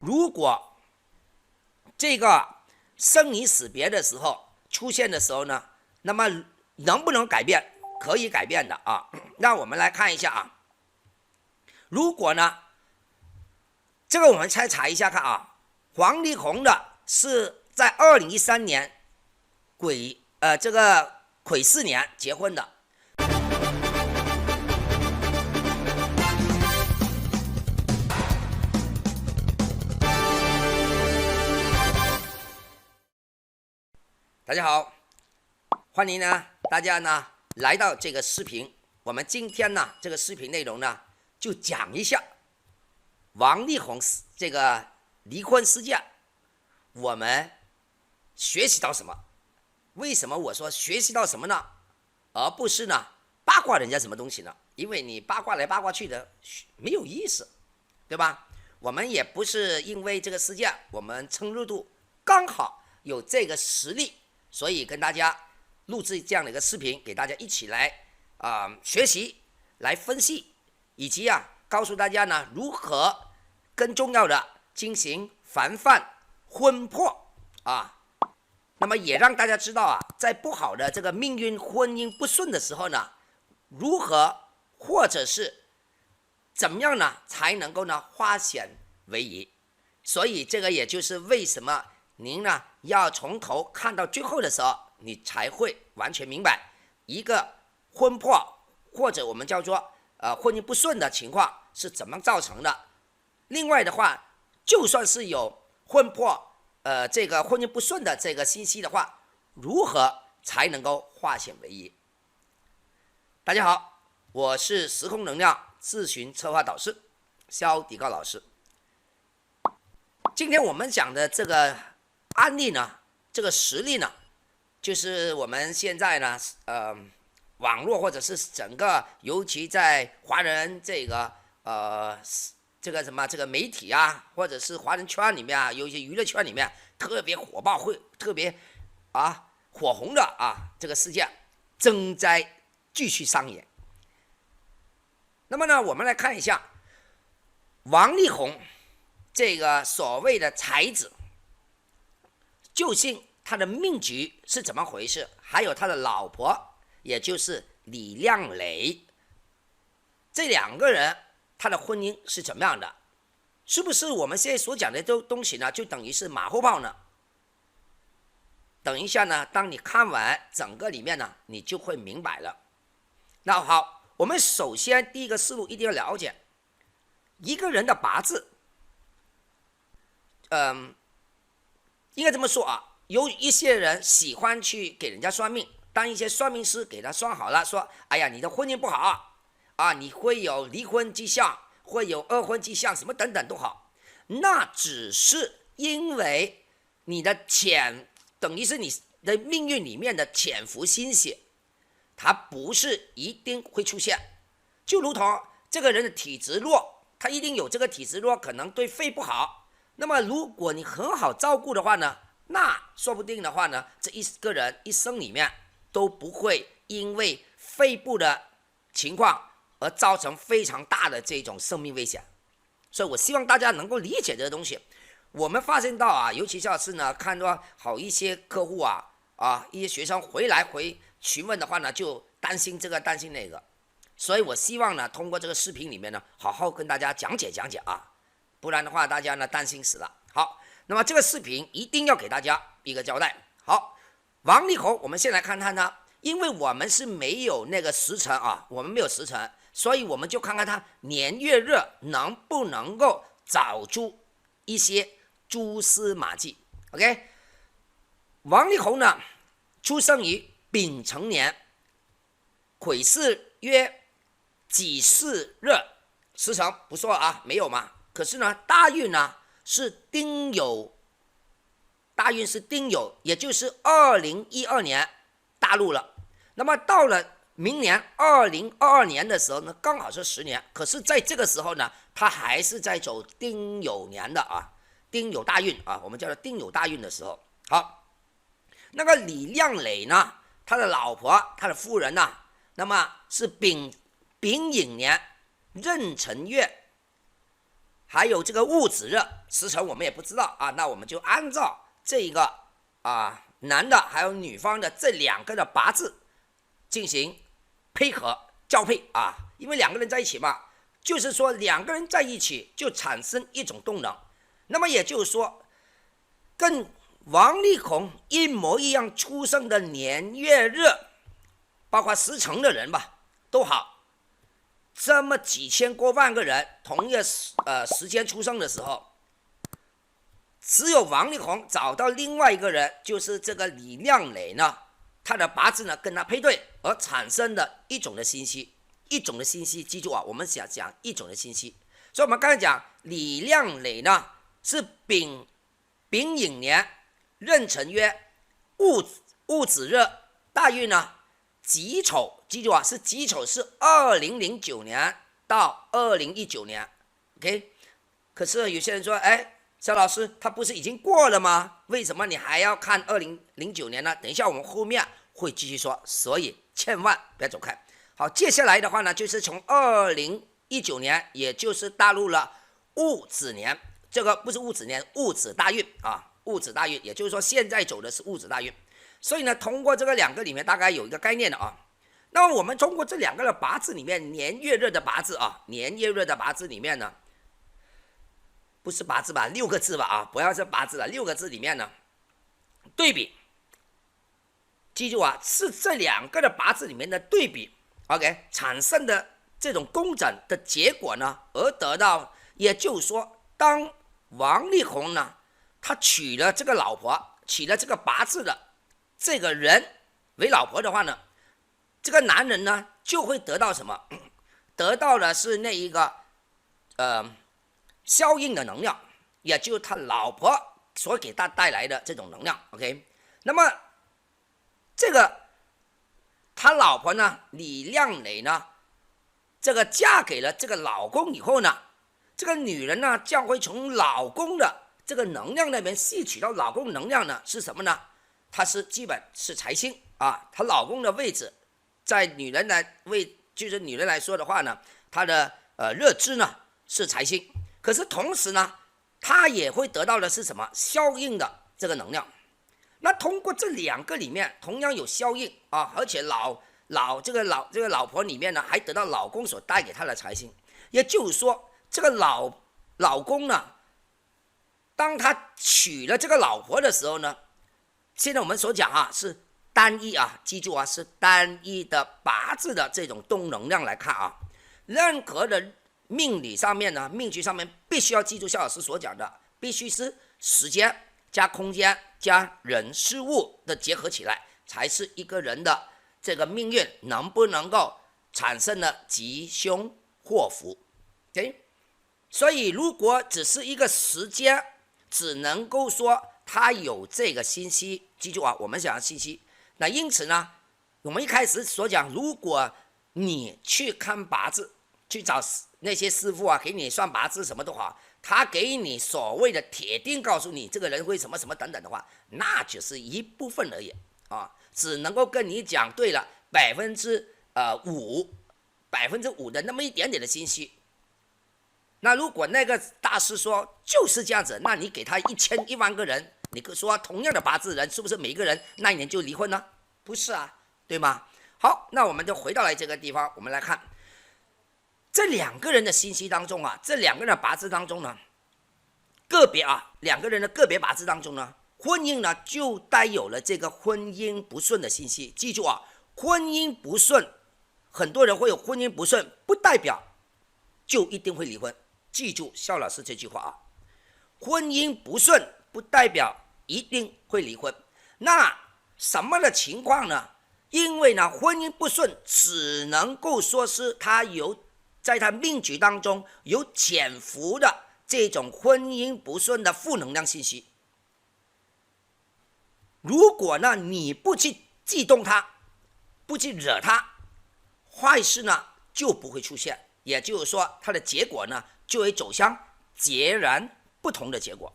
如果这个生离死别的时候出现的时候呢，那么能不能改变？可以改变的啊。那我们来看一下啊，如果呢，这个我们再查一下看啊，黄丽红的是在2013年这个癸巳年结婚的。大家好，欢迎呢大家呢来到这个视频。我们今天呢这个视频内容呢就讲一下王力宏这个离婚事件，我们学习到什么？为什么我说学习到什么呢？而不是呢八卦人家什么东西呢？因为你八卦来八卦去的没有意思，对吧？我们也不是因为这个事件我们蹭热度，刚好有这个实力，所以跟大家录制这样的一个视频，给大家一起来学习、来分析，以及告诉大家呢如何更重要的进行防范婚破啊。那么也让大家知道在不好的这个命运、婚姻不顺的时候呢，如何或者是怎么样呢才能够呢化险为夷。所以这个也就是为什么您呢要从头看到最后的时候，你才会完全明白一个婚破或者我们叫做婚姻不顺的情况是怎么造成的。另外的话，就算是有婚破这个婚姻不顺的这个信息的话，如何才能够化险为夷？大家好，我是时空能量咨询策划导师肖迪高老师。今天我们讲的这个案例呢，这个实例呢，就是我们现在呢网络或者是整个尤其在华人这个这个媒体或者是华人圈里面有一些娱乐圈里面特别火爆，会特别火红的这个事件正在继续上演。那么呢，我们来看一下王力宏这个所谓的才子，究竟他的命局是怎么回事？还有他的老婆，也就是李亮蕾，这两个人他的婚姻是怎么样的？是不是我们现在所讲的这东西呢，就等于是马后炮呢？等一下呢，当你看完整个里面呢，你就会明白了。那好，我们首先第一个思路一定要了解一个人的八字。应该这么说有一些人喜欢去给人家算命，当一些算命师给他算好了，说哎呀你的婚姻不好你会有离婚迹象，会有二婚迹象，什么等等都好，那只是因为你的等于是你的命运里面的潜伏心血，它不是一定会出现。就如同这个人的体质弱，他一定有这个体质弱，可能对肺不好。那么如果你很好照顾的话呢，那说不定的话呢，这一个人一生里面都不会因为肺部的情况而造成非常大的这种生命危险。所以我希望大家能够理解这个东西。我们发现到尤其是呢，看到好一些客户一些学生回询问的话呢，就担心这个担心那个。所以我希望呢，通过这个视频里面呢，好好跟大家讲解不然的话大家呢担心死了。好，那么这个视频一定要给大家一个交代。好，王力宏，我们先来看看呢，因为我们是没有那个时辰我们没有时辰，所以我们就看看他年月日能不能够找出一些蛛丝马迹。 OK， 王力宏呢出生于丙辰年癸巳月己巳日，时辰不说没有嘛。可是呢，大运呢是丁酉，也就是2012年大陆了。那么到了明年2022年的时候呢，刚好是10年。可是在这个时候呢，他还是在走丁酉年的丁酉大运我们叫做丁酉大运的时候。好，那个李亮蕾呢，他的老婆，他的夫人呢，那么是丙寅年壬辰月，还有这个戊子日时辰我们也不知道啊，那我们就按照这个男的还有女方的这两个的八字进行配合交配啊，因为两个人在一起嘛，就是说两个人在一起就产生一种动能，那么也就是说跟王力宏一模一样出生的年月日，包括时辰的人吧都好，这么几千过万个人同一个时间出生的时候，只有王力宏找到另外一个人，就是这个李亮磊呢，他的八字呢跟他配对而产生的一种的信息，记住啊，我们想讲一种的信息。所以我们刚才讲李亮磊呢是丙寅年壬辰月戊子日大运呢己丑，记住啊，是己丑，是2009年到2019年 ，OK。可是有些人说，哎，肖老师，他不是已经过了吗？为什么你还要看2009年呢？等一下我们后面会继续说，所以千万不要走开。好，接下来的话呢，就是从2019年，也就是大陆了戊子年，这个不是戊子年，戊子大运啊，戊子大运，也就是说现在走的是戊子大运。所以呢，通过这个两个里面大概有一个概念的啊。那么我们通过这两个的八字里面年月日的八字啊，年月日的八字里面呢，不是八字吧，6个字吧啊，不要是八字了，6个字里面呢对比，记住啊，是这两个的八字里面的对比 ，OK 产生的这种工整的结果呢，而得到，也就是说，当王力宏呢，他娶了这个老婆，娶了这个八字的这个人为老婆的话呢，这个男人呢就会得到什么？得到的是那一个效应的能量，也就是他老婆所给他带来的这种能量。OK， 那么这个他老婆呢，李亮磊呢，这个嫁给了这个老公以后呢，这个女人呢将会从老公的这个能量那边吸取到老公能量呢是什么呢？她是基本是财星啊，她老公的位置在女人就是女人来说的话呢，她的热支呢是财星，可是同时呢，她也会得到的是什么效应的这个能量。那通过这两个里面同样有效应啊，而且这个老婆里面呢还得到老公所带给她的财星，也就是说这个老公呢，当他娶了这个老婆的时候呢，现在我们所讲啊是单一啊，记住啊是单一的八字的这种动能量来看啊，任何的命理上面呢，命局上面必须要记住肖老师所讲的，必须是时间加空间加人事物的结合起来，才是一个人的这个命运能不能够产生了吉凶祸福。OK， 所以如果只是一个时间，只能够说它有这个信息，记住啊，我们讲信息。那因此呢，我们一开始所讲，如果你去看八字，去找那些师傅啊，给你算八字什么的话，他给你所谓的铁定告诉你这个人会什么什么等等的话，那只是一部分而已啊，只能够跟你讲对了5%的那么一点点的信息。那如果那个大师说就是这样子，那你给他1000、10000个人，你说同样的八字人，是不是每一个人那一年就离婚呢？不是啊，对吗？好，那我们就回到来这个地方，我们来看这两个人的信息当中啊，这两个人的八字当中呢，个别啊，两个人的个别八字当中呢，婚姻呢就带有了这个婚姻不顺的信息。记住啊，婚姻不顺，很多人会有婚姻不顺，不代表就一定会离婚。记住肖老师这句话啊，婚姻不顺不代表一定会离婚。那什么的情况呢？因为呢，婚姻不顺只能够说是他在他命局当中有潜伏的这种婚姻不顺的负能量信息。如果呢你不去激动他，不去惹他，坏事呢就不会出现，也就是说它的结果呢就会走向截然不同的结果。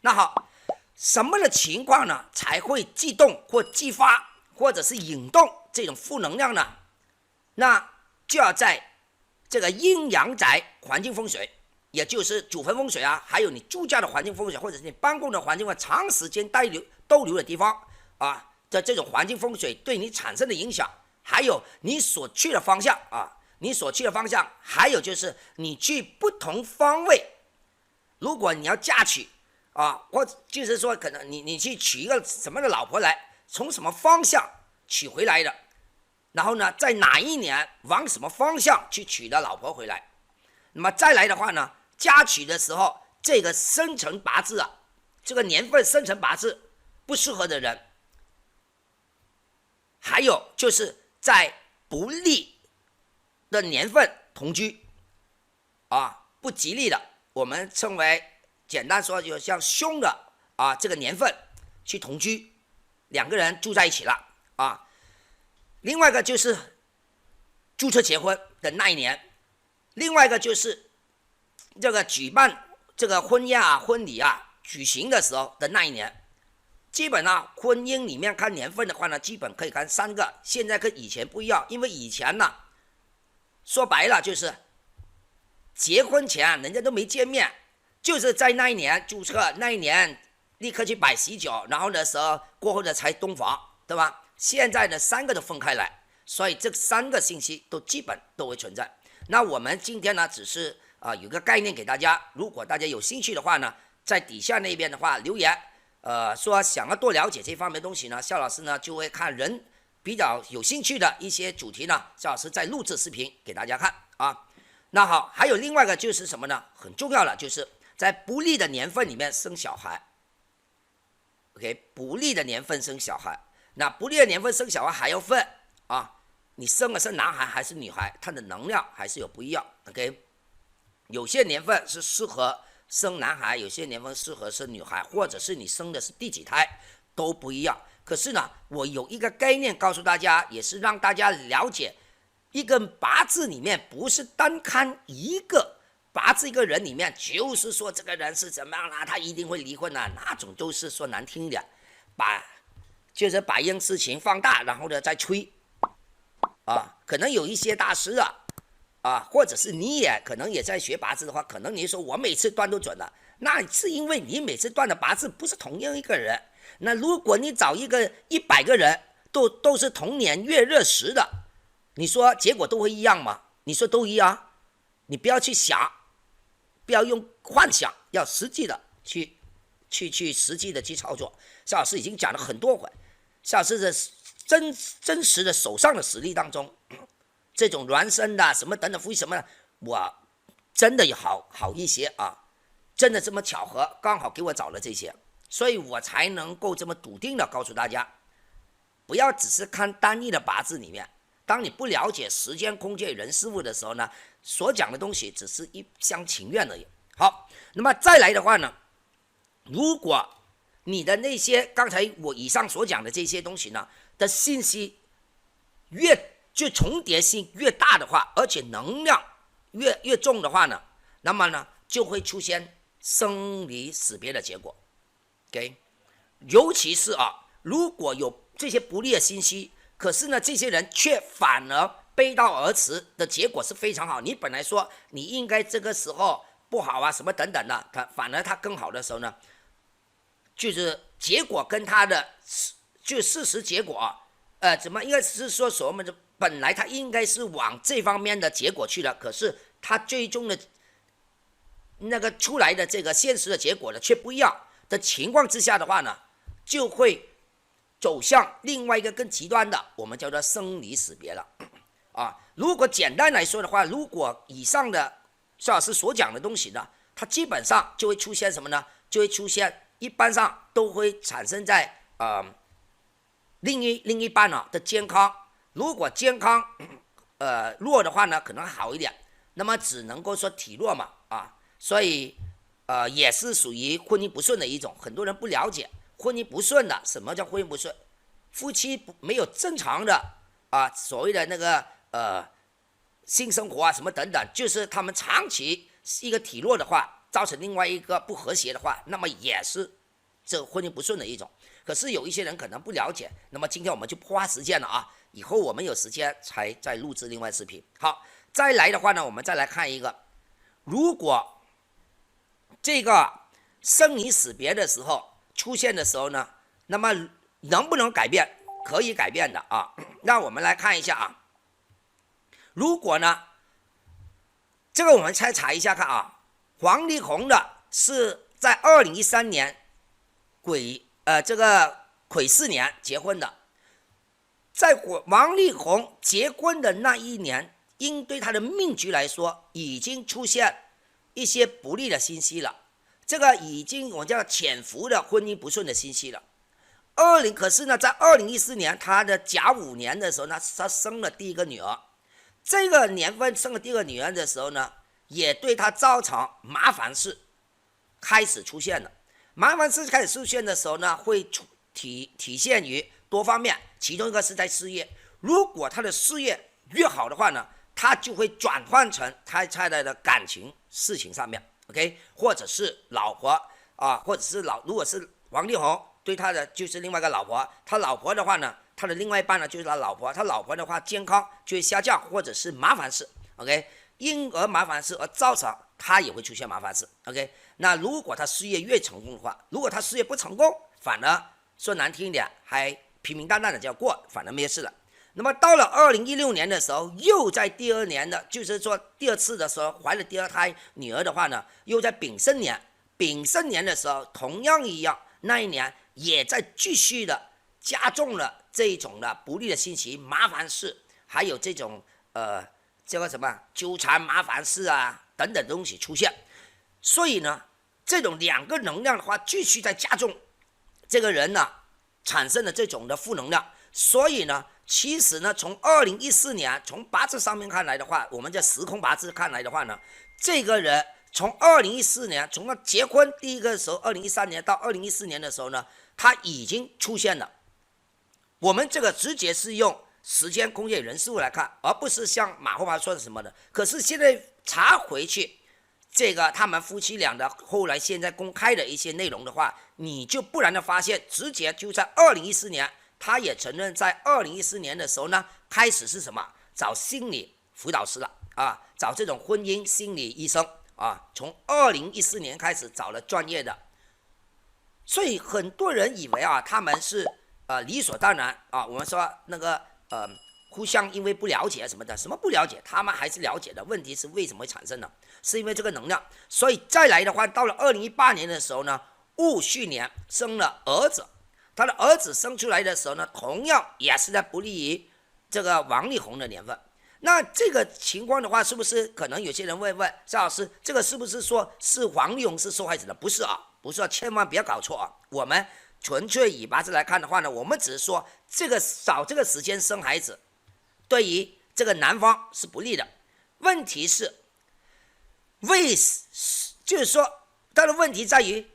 那好，什么的情况呢才会激动或激发或者是引动这种负能量呢？那就要在这个阴阳宅环境风水也就是祖坟风水啊，还有你住家的环境风水，或者是你办公的环境或长时间逗留的地方啊的这种环境风水对你产生的影响，还有你所去的方向啊，还有就是你去不同方位，如果你要嫁娶啊，或就是说可能你去娶一个什么样的老婆来，从什么方向娶回来的，然后呢，在哪一年往什么方向去娶的老婆回来，那么再来的话呢，嫁娶的时候这个生辰八字啊，这个年份生辰八字不适合的人，还有就是在不利的年份同居啊，不吉利的，我们称为简单说就像凶的啊，这个年份去同居，两个人住在一起了啊。另外一个就是注册结婚的那一年，另外一个就是这个举办这个婚宴啊、婚礼啊举行的时候的那一年。基本呢，婚姻里面看年份的话呢，基本可以看3个。现在跟以前不一样，因为以前呢，说白了就是结婚前人家都没见面，就是在那一年注册，那一年立刻去摆喜酒，然后的时候过后的才洞房，对吧？现在呢，3个都分开来，所以这3个信息都基本都会存在。那我们今天呢，只是有个概念给大家，如果大家有兴趣的话呢，在底下那边的话留言。说想要多了解这方面的东西呢，肖老师呢就会看人比较有兴趣的一些主题呢，肖老师在录制视频给大家看啊。那好，还有另外一个就是什么呢？很重要的就是在不利的年份里面生小孩。OK， 不利的年份生小孩，那不利的年份生小孩还要分啊，你生的是男孩还是女孩，它的能量还是有不一样。OK， 有些年份是适合生男孩，有些年份适合生女孩，或者是你生的是第几胎都不一样。可是呢，我有一个概念告诉大家，也是让大家了解，一个八字里面不是单看一个八字一个人里面，就是说这个人是怎么样啦，他一定会离婚啊，那种都是说难听一点，就是把一件事情放大，然后呢再吹啊。可能有一些大师或者是你也可能也在学八字的话，可能你说我每次断都准了，那是因为你每次断的八字不是同样一个人。那如果你找一个100个人都是同年月日时的，你说结果都会一样吗？你说都一样，你不要去想，不要用幻想，要实际的去实际的去操作。肖老师已经讲了很多回，肖老师的真实的手上的实力当中，这种孪生的什么等等夫妻什么的，我真的有好一些啊，真的这么巧合，刚好给我找了这些，所以我才能够这么笃定的告诉大家，不要只是看单一的八字里面，当你不了解时间、空间、人、事物的时候呢，所讲的东西只是一厢情愿而已。好，那么再来的话呢，如果你的那些刚才我以上所讲的这些东西呢的信息就重叠性越大的话，而且能量越重的话呢，那么呢就会出现生离死别的结果。OK， 尤其是如果有这些不利的信息，可是呢这些人却反而背道而驰的结果是非常好。你本来说你应该这个时候不好啊什么等等的，反而他更好的时候呢，就是结果跟他的就事实结果怎么应该是说所谓的本来他应该是往这方面的结果去的，可是他最终的那个出来的这个现实的结果呢却不一样的情况之下的话呢，就会走向另外一个更极端的，我们叫做生离死别了如果简单来说的话，如果以上的肖老师所讲的东西呢，它基本上就会出现什么呢？就会出现一般上都会产生在另一半的健康。如果健康弱的话呢，可能好一点，那么只能够说体弱嘛所以也是属于婚姻不顺的一种。很多人不了解婚姻不顺的，什么叫婚姻不顺？夫妻没有正常的所谓的那个性生活什么等等，就是他们长期一个体弱的话，造成另外一个不和谐的话，那么也是这个婚姻不顺的一种。可是有一些人可能不了解，那么今天我们就不花时间了以后我们有时间再录制另外视频。好，再来的话呢，我们再来看一个，如果这个生离死别的时候出现的时候呢，那么能不能改变？可以改变的啊。那我们来看一下啊，如果呢，这个我们再查一下看啊，王力宏的是在2013年这个癸巳年结婚的，在王力宏结婚的那一年，应对他的命局来说，已经出现一些不利的信息了。这个已经我叫潜伏的婚姻不顺的信息了。可是呢，在2014年，他的甲午年的时候呢，他生了第一个女儿。这个年份生了第一个女儿的时候呢，也对他造成麻烦事开始出现了。麻烦事开始出现的时候呢，会体现于多方面，其中一个是在事业。如果他的事业越好的话呢，他就会转换成他的感情事情上面 ，OK， 或者是老婆啊，或者是如果是王力宏对他的就是另外一个老婆，他老婆的话呢，他的另外一半呢就是他老婆，他老婆的话健康就会下降，或者是麻烦事 ，OK， 因而麻烦事而造成他也会出现麻烦事 ，OK。那如果他事业越成功的话，如果他事业不成功，反而说难听一点，还平平淡淡的就要过，反而没事了。那么到了2016年的时候，又在第二年的，就是说第二次的时候怀了第二胎女儿的话呢，又在丙申年，丙申年的时候同样一样，那一年也在继续的加重了这种的不利的信息、麻烦事，还有这种这个什么纠缠麻烦事啊等等东西出现。所以呢，这种两个能量的话，继续在加重这个人呢产生的这种的负能量。所以呢，其实呢，从2014年从八字上面看来的话，我们在时空八字看来的话呢，这个人从2014年从他结婚第一个时候2013年到2014年的时候呢，他已经出现了。我们这个直接是用时间、空间、人事物来看，而不是像马后炮说的什么的。可是现在查回去这个他们夫妻俩的后来现在公开的一些内容的话，你就不然的发现，直接就在2014年，他也承认在2014年的时候呢，开始是什么？找心理辅导师了啊，找这种婚姻心理医生啊，从2014年开始找了专业的。所以很多人以为啊，他们是理所当然啊，我们说那个互相因为不了解什么的，什么不了解，他们还是了解的。问题是为什么会产生呢？是因为这个能量。所以再来的话，到了2018年的时候呢，戊戌年生了儿子，他的儿子生出来的时候呢，同样也是在不利于这个王力宏的年份。那这个情况的话，是不是可能有些人会问赵老师，这个是不是说是王力宏是受害者的？不是啊，不是啊，千万不要搞错啊。我们纯粹以八字来看的话呢，我们只是说这个少这个时间生孩子，对于这个男方是不利的。问题是就是说他的问题在于，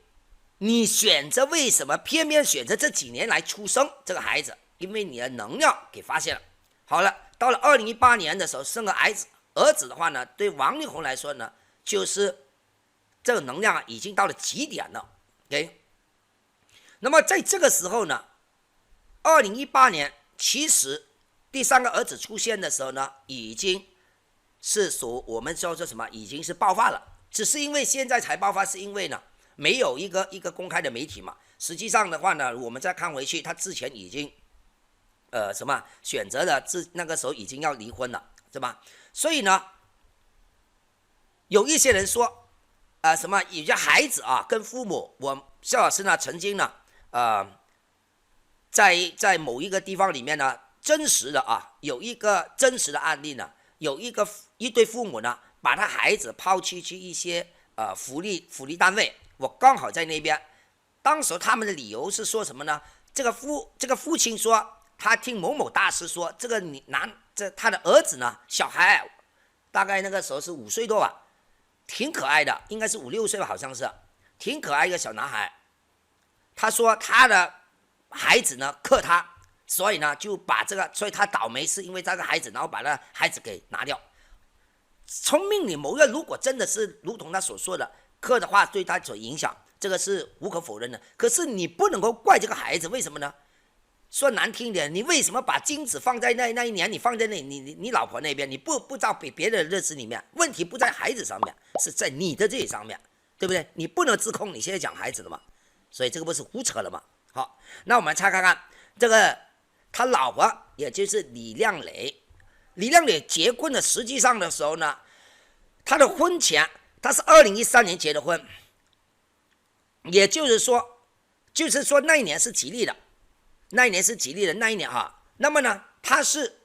你选择为什么偏偏选择这几年来出生这个孩子？因为你的能量给发现了。好了，到了2018年的时候生个儿子的话呢，对王力宏来说呢，就是这个能量已经到了极点了。OK， 那么在这个时候呢，2018年其实第三个儿子出现的时候呢，已经是我们说什么，已经是爆发了。只是因为现在才爆发，是因为呢没有一个公开的媒体嘛。实际上的话呢，我们再看回去，他之前已经选择了那个时候已经要离婚了，是吧？所以呢，有一些人说有些孩子啊跟父母，肖老师呢曾经呢在某一个地方里面呢，真实的有一个真实的案例呢，有一对父母呢，把他孩子抛弃去一些福利单位，我刚好在那边。当时他们的理由是说什么呢？这个父亲说，他听某某大师说，他的儿子呢，小孩大概那个时候是5岁多吧，挺可爱的，应该是5、6岁吧，好像是挺可爱一个小男孩。他说他的孩子呢克他，所以呢就把所以他倒霉是因为这个孩子，然后把那孩子给拿掉。从命理谋略，如果真的是如同他所说的克的话，对他所影响，这个是无可否认的。可是你不能够怪这个孩子，为什么呢？说难听一点，你为什么把精子放在那一年，你放在你老婆那边，你不照别的日子里面？问题不在孩子上面，是在你的这上面。对不对？你不能自控你现在讲孩子的嘛，所以这个不是胡扯了嘛？好，那我们再看看这个他老婆，也就是李亮磊。李亮磊结婚的实际上的时候呢，他的婚前他是2013年结的婚，也就是说那一年是吉利的，那一年哈。那么呢，他是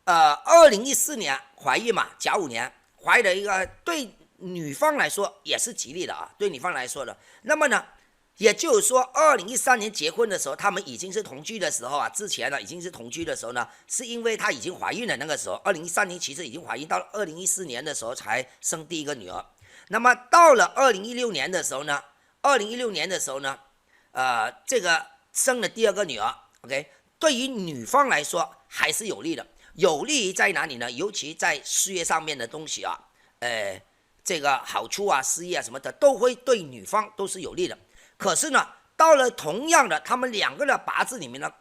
2014年怀孕嘛，甲午年怀的一个，对女方来说也是吉利的啊，对女方来说的。那么呢，也就是说2013年结婚的时候，他们已经是同居的时候啊，之前呢已经是同居的时候呢，是因为她已经怀孕了，那个时候2013年其实已经怀孕，到了2014年的时候才生第一个女儿。那么到了2016年的时候呢，这个生了第二个女儿 ，OK， 对于女方来说还是有利的，有利于在哪里呢？尤其在事业上面的东西啊，这个好处啊、事业啊什么的，都会对女方都是有利的。可是呢，到了同样的，他们两个的八字里面呢，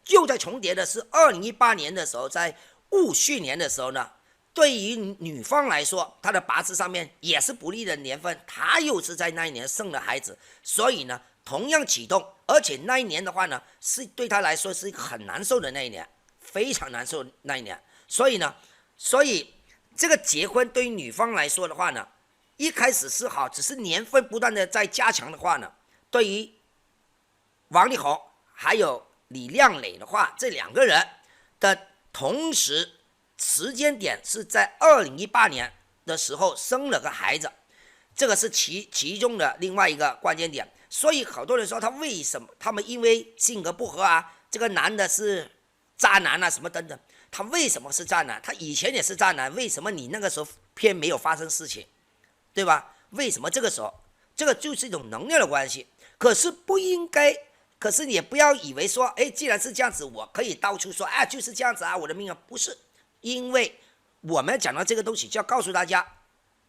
又在重叠的是2018年的时候，在戊戌年的时候呢，对于女方来说，她的八字上面也是不利的年份，她又是在那一年生了孩子，所以呢，同样启动，而且那一年的话呢，是对她来说是一个很难受的那一年，非常难受那一年，所以这个结婚对于女方来说的话呢，一开始是好，只是年份不断的在加强的话呢，对于王力宏还有李亮磊的话，这两个人的同时时间点是在2018年的时候生了个孩子，这个是其中的另外一个关键点。所以好多人说他们因为性格不合啊，这个男的是渣男啊什么等等，他为什么是渣男？他以前也是渣男，为什么你那个时候偏没有发生事情，对吧？为什么这个时候？这个就是一种能量的关系。可是不应该，可是你也不要以为说，哎，既然是这样子，我可以到处说，啊，就是这样子啊，我的命啊，不是。因为我们讲到这个东西，就要告诉大家，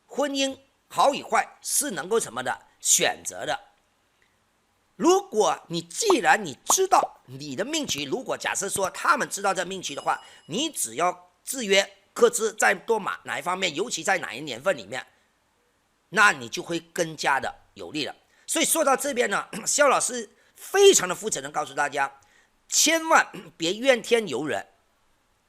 婚姻好与坏是能够什么的选择的。如果既然你知道你的命局，如果假设说他们知道这命局的话，你只要制约克制在多哪一方面，尤其在哪一年份里面，那你就会更加的有利了。所以说到这边呢，肖老师非常的负责任告诉大家，千万别怨天尤人，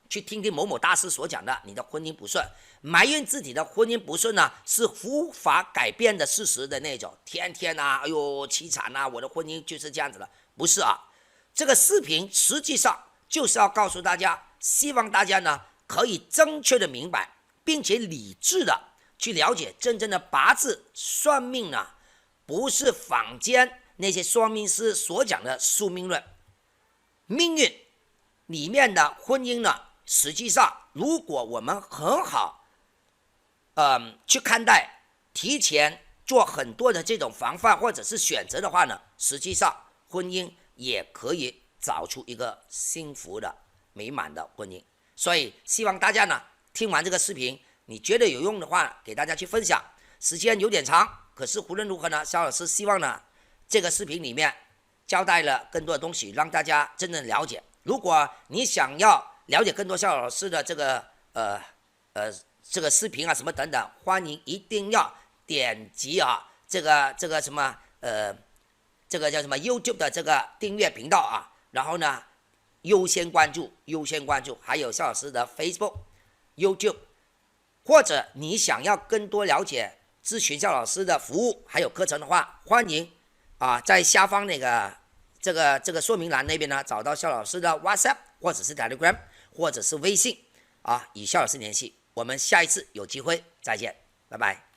去听听某某大师所讲的你的婚姻不顺，埋怨自己的婚姻不顺呢，是无法改变的事实的那种，天天啊，哎呦凄惨啊，我的婚姻就是这样子了。不是啊，这个视频实际上就是要告诉大家，希望大家呢可以正确的明白，并且理智的去了解真正的八字算命呢，不是坊间那些算命师所讲的宿命论。命运里面的婚姻呢，实际上如果我们很好去看待，提前做很多的这种防范或者是选择的话呢，实际上婚姻也可以找出一个幸福的美满的婚姻。所以希望大家呢听完这个视频，你觉得有用的话，给大家去分享。时间有点长，可是无论如何呢，肖老师希望呢这个视频里面交代了更多的东西，让大家真正了解。如果你想要了解更多肖老师的这个这个视频啊什么等等，欢迎一定要点击啊这个什么这个叫什么 YouTube 的这个订阅频道啊，然后呢优先关注，还有肖老师的 Facebook、YouTube， 或者你想要更多了解咨询肖老师的服务还有课程的话，欢迎在下方那个这个说明栏那边呢找到肖老师的 WhatsApp 或者是 Telegram 或者是微信与肖老师联系。我们下一次有机会再见，拜拜。